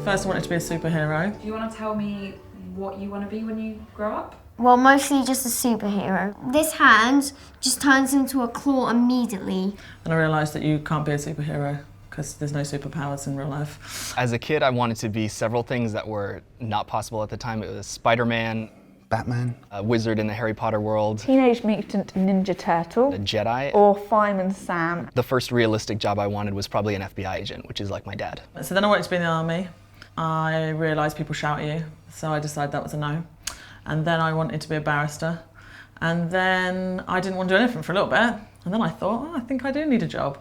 First, I wanted to be a superhero. Do you want to tell me what you want to be when you grow up? Well, mostly just a superhero. This hand just turns into a claw immediately. And I realised that you can't be a superhero because there's no superpowers in real life. As a kid, I wanted to be several things that were not possible at the time. It was Spider-Man, Batman, a wizard in the Harry Potter world, Teenage Mutant Ninja Turtle, a Jedi, or Fireman Sam. The first realistic job I wanted was probably an FBI agent, which is like my dad. So then I wanted to be in the army. I realised people shout at you, so I decided that was a no. And then I wanted to be a barrister. And then I didn't want to do anything for a little bit. And then I thought, oh, I think I do need a job.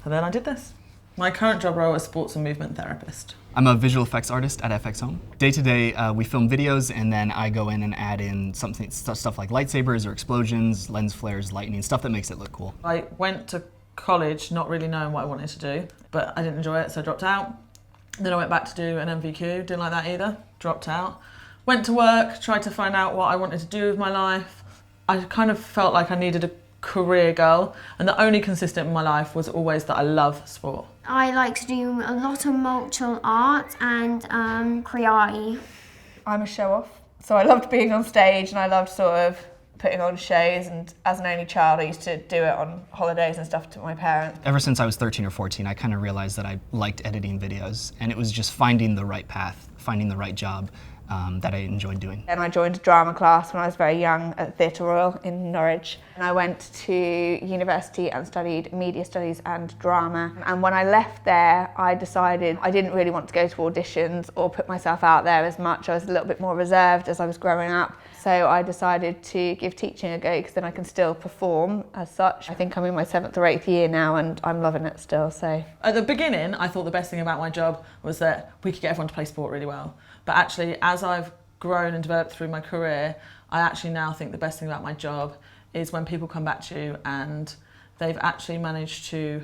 So then I did this. My current job role is sports and movement therapist. I'm a visual effects artist at FX Home. Day to day, we film videos and then I go in and add in stuff like lightsabers or explosions, lens flares, lightning, stuff that makes it look cool. I went to college not really knowing what I wanted to do, but I didn't enjoy it, so I dropped out. Then I went back to do an MVQ, didn't like that either, dropped out. Went to work, tried to find out what I wanted to do with my life. I kind of felt like I needed a career goal, and the only consistent in my life was always that I love sport. I like to do a lot of martial arts and karate. I'm a show-off, so I loved being on stage and I loved sort of putting on shows, and as an only child I used to do it on holidays and stuff to my parents. Ever since I was 13 or 14, I kind of realized that I liked editing videos, and it was just finding the right path, finding the right job that I enjoyed doing. And I joined a drama class when I was very young at Theatre Royal in Norwich. And I went to university and studied media studies and drama. And when I left there, I decided I didn't really want to go to auditions or put myself out there as much. I was a little bit more reserved as I was growing up. So I decided to give teaching a go because then I can still perform as such. I think I'm in my 7th or 8th year now and I'm loving it still, so. At the beginning, I thought the best thing about my job was that we could get everyone to play sport really well. But actually, as I've grown and developed through my career, I actually now think the best thing about my job is when people come back to you and they've actually managed to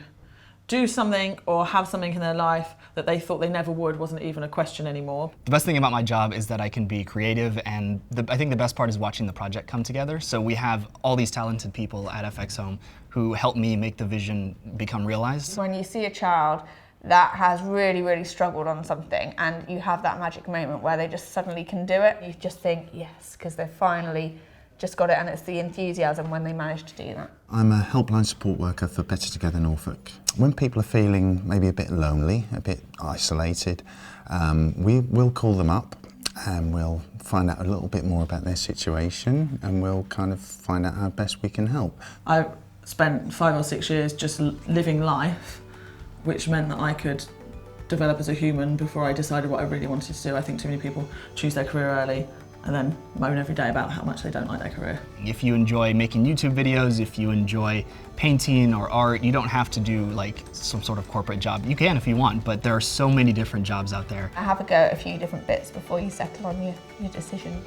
do something or have something in their life that they thought they never would, wasn't even a question anymore. The best thing about my job is that I can be creative, and I think the best part is watching the project come together. So we have all these talented people at FX Home who help me make the vision become realized. When you see a child that has really, really struggled on something and you have that magic moment where they just suddenly can do it, you just think, yes, because they've finally just got it, and it's the enthusiasm when they manage to do that. I'm a helpline support worker for Better Together Norfolk. When people are feeling maybe a bit lonely, a bit isolated, we will call them up and we'll find out a little bit more about their situation and we'll kind of find out how best we can help. I spent 5 or 6 years just living life, which meant that I could develop as a human before I decided what I really wanted to do. I think too many people choose their career early and then moan every day about how much they don't like their career. If you enjoy making YouTube videos, if you enjoy painting or art, you don't have to do like some sort of corporate job. You can if you want, but there are so many different jobs out there. Have a go at a few different bits before you settle on your decision.